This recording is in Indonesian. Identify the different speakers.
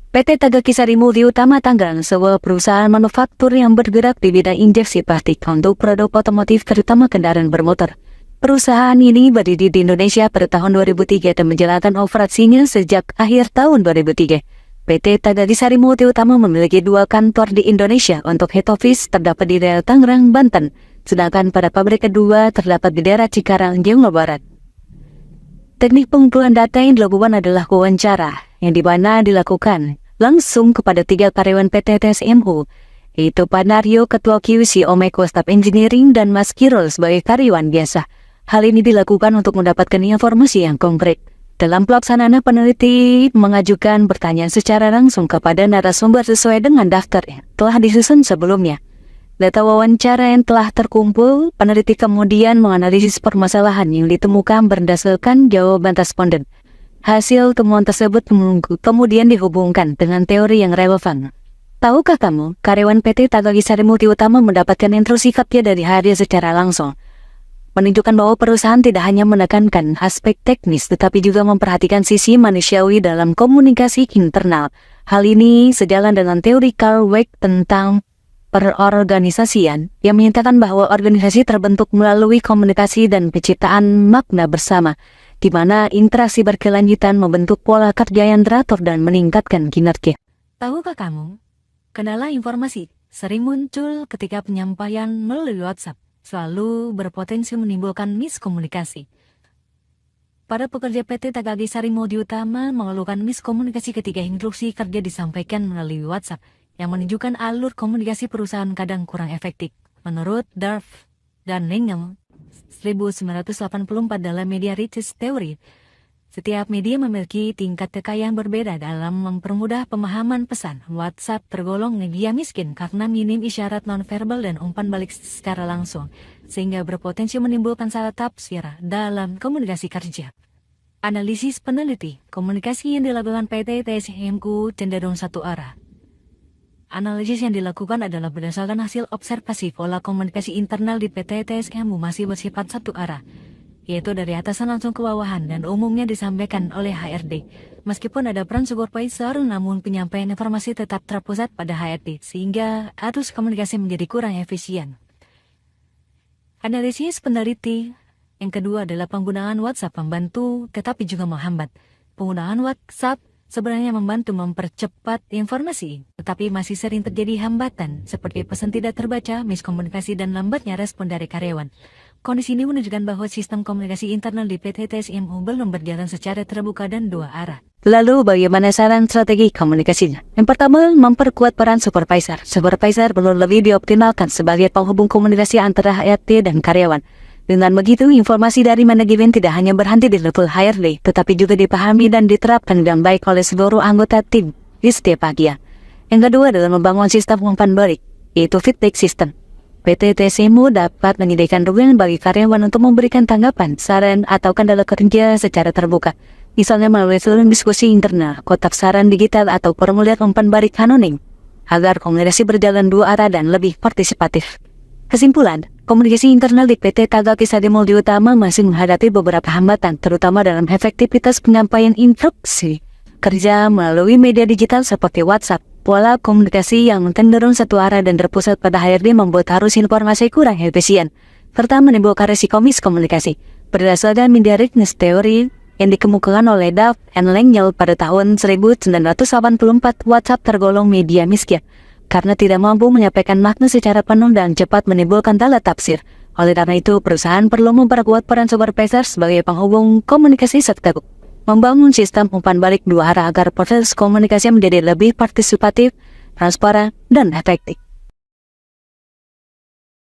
Speaker 1: PT Tagakisari Multi Utama Tangerang, sebuah perusahaan manufaktur yang bergerak di bidang injeksi plastik untuk produk otomotif terutama kendaraan bermotor. Perusahaan ini berdiri di Indonesia pada tahun 2003 dan menjalankan operasinya sejak akhir tahun 2003. PT Tagakisari Multi Utama memiliki 2 kantor di Indonesia. Untuk head office terdapat di daerah Tangerang, Banten, sedangkan pada pabrik kedua terdapat di daerah Cikarang, Jawa Barat. Teknik pengumpulan data yang dilakukan adalah wawancara, yang dimana dilakukan langsung kepada 3 karyawan PT TSMU, yaitu Pak Naryo, Ketua QC Omeko Staff Engineering, dan Mas Kirol sebagai karyawan biasa. Hal ini dilakukan untuk mendapatkan informasi yang konkret. Dalam pelaksanaan, peneliti mengajukan pertanyaan secara langsung kepada narasumber sesuai dengan daftar yang telah disusun sebelumnya. Data wawancara yang telah terkumpul, peneliti kemudian menganalisis permasalahan yang ditemukan berdasarkan jawaban responden. Hasil temuan tersebut kemudian dihubungkan dengan teori yang relevan. Tahukah kamu, karyawan PT Tagakisari Multi Utama mendapatkan instruksi kerja dari HRD secara langsung, menunjukkan bahwa perusahaan tidak hanya menekankan aspek teknis, tetapi juga memperhatikan sisi manusiawi dalam komunikasi internal. Hal ini sejalan dengan teori Carl Weick tentang perorganisasian, yang menyatakan bahwa organisasi terbentuk melalui komunikasi dan penciptaan makna bersama, di mana interaksi berkelanjutan membentuk pola kerja yang teratur dan meningkatkan kinerja. Tahukah kamu, kendala informasi sering muncul ketika penyampaian melalui WhatsApp, selalu berpotensi menimbulkan miskomunikasi. Para pekerja PT Tagakisari Multi Utama mengeluhkan miskomunikasi ketika instruksi kerja disampaikan melalui WhatsApp, yang menunjukkan alur komunikasi perusahaan kadang kurang efektif. Menurut Darf dan Nengel 1984 dalam Media Research Theory, setiap media memiliki tingkat kekayaan berbeda dalam mempermudah pemahaman pesan. WhatsApp tergolong media miskin karena minim isyarat nonverbal dan umpan balik secara langsung, sehingga berpotensi menimbulkan salah tafsir dalam komunikasi kerja. Analisis peneliti, komunikasi yang dilakukan PT TSMU cenderung satu arah. Analisis yang dilakukan adalah berdasarkan hasil observasi pola komunikasi internal di PT TSMU masih bersifat satu arah, yaitu dari atasan langsung ke bawahan dan umumnya disampaikan oleh HRD. Meskipun ada peran supervisor, namun penyampaian informasi tetap terpusat pada HRD, sehingga arus komunikasi menjadi kurang efisien. Analisis peneliti yang kedua adalah penggunaan WhatsApp membantu tetapi juga menghambat. Penggunaan WhatsApp sebenarnya membantu mempercepat informasi, tetapi masih sering terjadi hambatan seperti pesan tidak terbaca, miskomunikasi, dan lambatnya respon dari karyawan. Kondisi ini menunjukkan bahwa sistem komunikasi internal di PT TSMU belum berjalan secara terbuka dan dua arah. Lalu bagaimana saran strategi komunikasinya? Yang pertama, memperkuat peran supervisor. Supervisor perlu lebih dioptimalkan sebagai penghubung komunikasi antara HRD dan karyawan. Dengan begitu, informasi dari manajemen tidak hanya berhenti di level HRD, tetapi juga dipahami dan diterapkan dengan baik oleh seluruh anggota tim di setiap bagian. Yang kedua adalah membangun sistem umpan balik, yaitu feedback system. PT TSMU dapat menyediakan ruang bagi karyawan untuk memberikan tanggapan, saran, atau kendala kerja secara terbuka. Misalnya melalui forum diskusi internal, kotak saran digital, atau formulir umpan balik anonim, agar komunikasi berjalan dua arah dan lebih partisipatif. Kesimpulan, komunikasi internal di PT Tagakisari Multi Utama masih menghadapi beberapa hambatan, terutama dalam efektivitas penyampaian instruksi kerja melalui media digital seperti WhatsApp. Pola komunikasi yang cenderung satu arah dan terpusat pada HRD membuat arus informasi kurang efisien, serta menimbulkan risiko miskomunikasi. Berdasarkan Media Research Theory yang dikemukakan oleh Duff and Langell pada tahun 1984, WhatsApp tergolong media miskin karena tidak mampu menyampaikan makna secara penuh dan cepat menimbulkan salah tafsir. Oleh karena itu, perusahaan perlu memperkuat peran supervisor sebagai penghubung komunikasi serta membangun sistem umpan balik dua arah agar proses komunikasi menjadi lebih partisipatif, transparan, dan efektif.